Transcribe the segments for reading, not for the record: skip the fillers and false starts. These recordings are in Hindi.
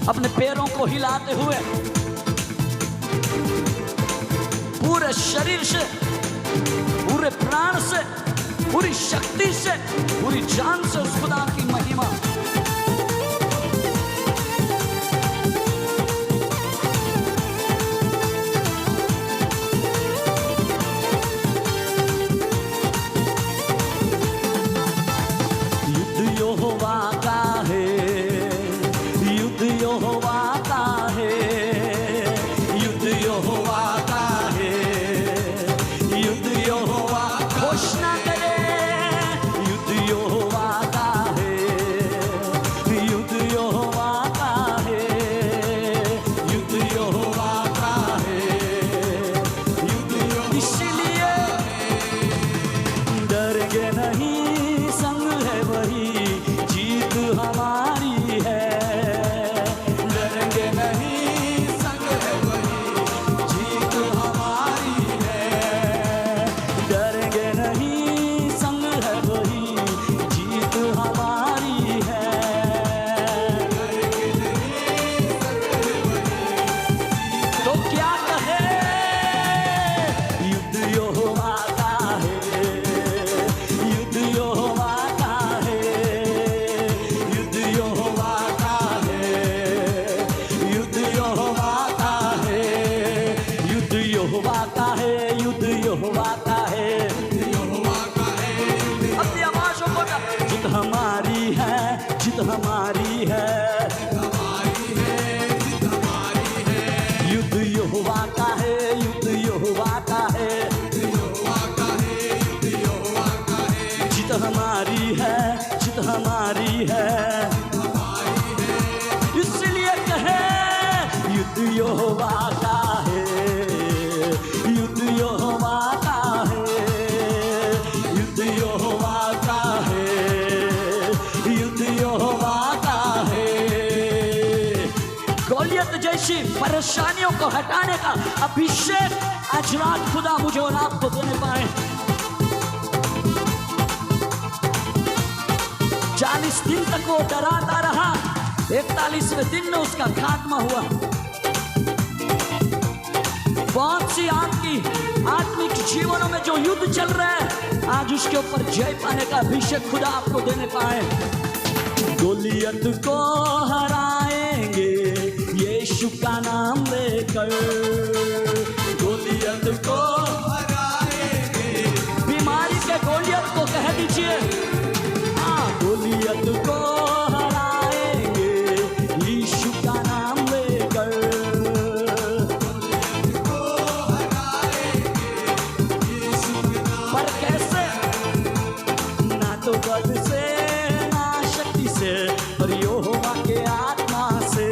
अपने पैरों को हिलाते हुए पूरे शरीर से, पूरे प्राण से, पूरी शक्ति से, पूरी जान से उस खुदा की महिमा। हमारी है, युद्ध यहोवा का है, युद्ध यहोवा का है, जीत हमारी है, जीत हमारी है। इसलिए कहे युद्ध यहोवा का है, युद्ध यहोवा का है, युद्ध यहोवा का है, जैसी परेशानियों को हटाने का अभिषेक आज रात खुदा मुझे और आपको देने पाए। 40 दिन तक वो डराता रहा, 41वें दिन में उसका खात्मा हुआ। बहुत सी आपकी आत्मिक जीवनों में जो युद्ध चल रहा है, आज उसके ऊपर जय पाने का अभिषेक खुदा आपको देने पाए। गोलियत को हराएंगे यीशु का नाम लेकर, गोलियत को हराएंगे। बीमारी के गोलियत को कह दीजिए, हाँ गोलियत को हराएंगे यीशु का नाम लेकर, गोलियत को हराएंगे यीशु के नाम। पर कैसे? ना तो बल से, ना शक्ति से, पर यहोवा के आत्मा से।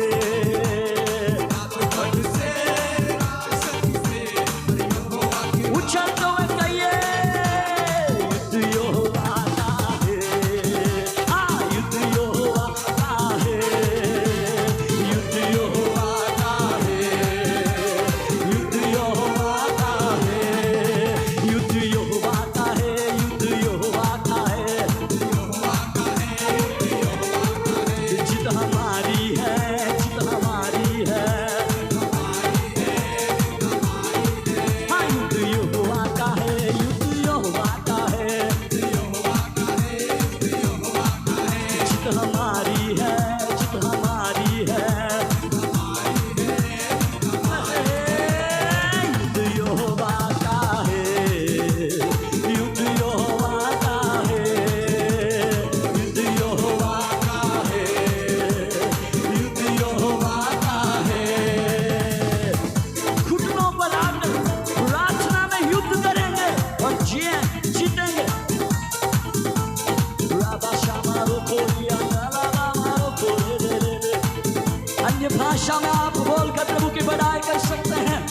भाषा में आप बोलकर प्रभु की बड़ाई कर सकते हैं।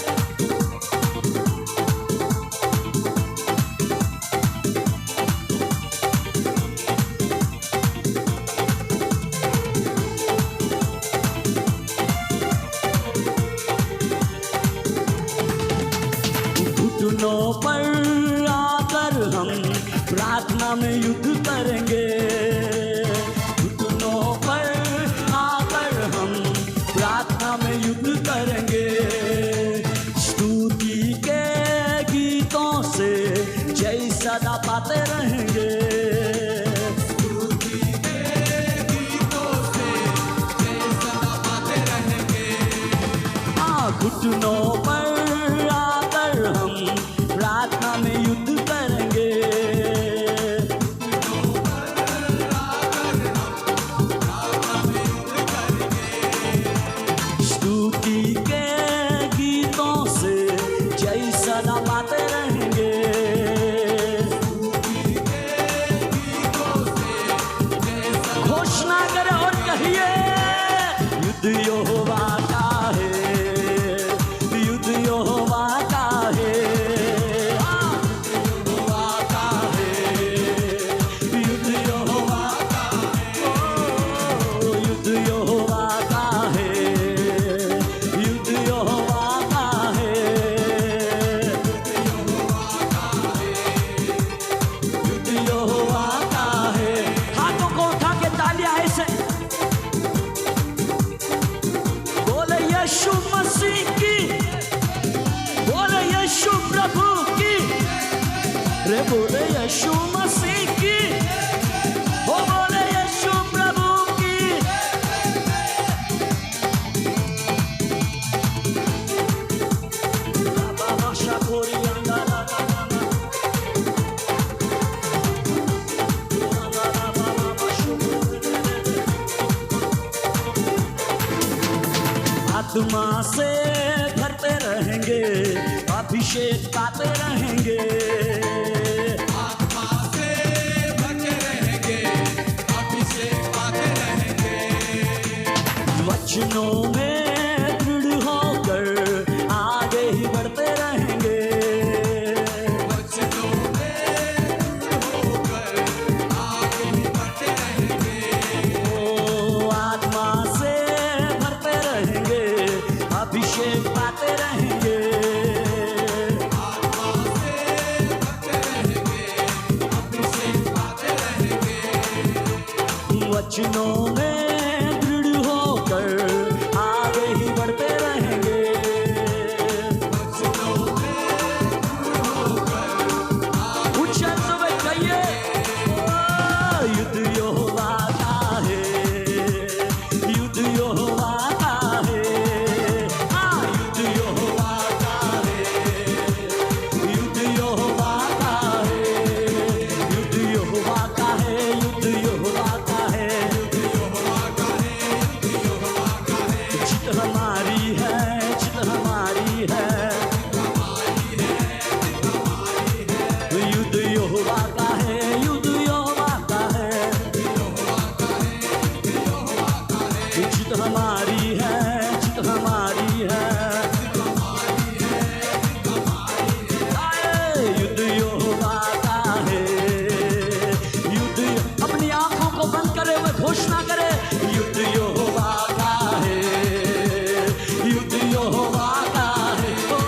घुटनों पर आकर हम प्रार्थना में युद्ध करेंगे, घुटनों पर आकर हम घुटनों पर आकर हम प्रार्थना में युद्ध करेंगे। स्तुति के गीतों से जय सदा पाते रहेंगे। घोषणा करें और कहिए युद्ध यहोवा का है, युद्ध यहोवा का है, यहोवा का है, युद्ध यहोवा का है, युद्ध यहोवा का है, युद्ध यहोवा का है, युद्ध यहोवा का है। हाथों को उठा के तालियां ऐसे बोले यीशु मसीह की, बोले यीशु प्रभु की, रे बोले यीशु मसीह की, ओ बोले यीशु प्रभु की। बाबा शाकोरी अंगारा आत्मा से भरते रहेंगे, अभिषेक पाते रहेंगे। आत्मा से भरते रहेंगे, अभिषेक पाते रहेंगे। वचनों में दृढ़ होकर आगे ही बढ़ते रहेंगे। वचनों में दृढ़ होकर आगे ही बढ़ते रहेंगे। ओ आत्मा से भरते रहेंगे, अभिषेक पाते रहेंगे। आत्मा से भरते रहेंगे, अभिषेक पाते रहेंगे। वचनों में दृढ़ होकर आगे ही बढ़ते रहेंगे। वचनों में दृढ़ होकर उच्च शब्द में कहिए ओ, युद्ध यहोवा का है, युद्ध यहोवा का है, हाँ युद्ध यहोवा का है, युद्ध यहोवा का है, युद्ध यहोवा का है, युद्ध यहोवा का है, यहोवा का है, यहोवा का है। जीत हमारी है, जीत हमारी है, युद्ध यहोवा का है, युद्ध यहोवा का है, जीत हमारी है, जीत हमारी है, आए, युद्ध यहोवा का है, युद्ध। अपनी आंखों को बंद करे हुए घोषणा करे युद्ध यहोवा का है, युद्ध यहोवा का है, ओ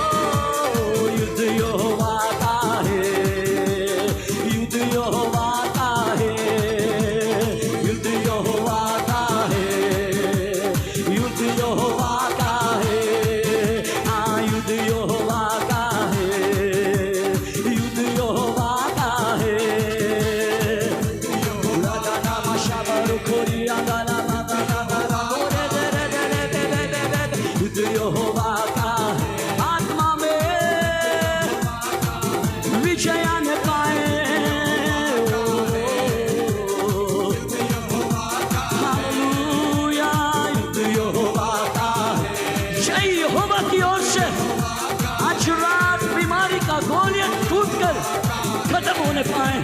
युद्ध यहोवा का है, युद्ध यहोवा का है, युद्ध यहोवा का है, युद्ध यहोवा का है, हाँ युद्ध यहोवा का है, युद्ध यहोवा का है। लगाना मशाबर खोरिया गाना युद्ध यहोवा का है। आत्मा में विजय आने पाए, हालेलुया, युद्ध यहोवा का है। जय यहोवा की ओर से आज रात बीमारी का गोलियां टूटकर खत्म होने पाए।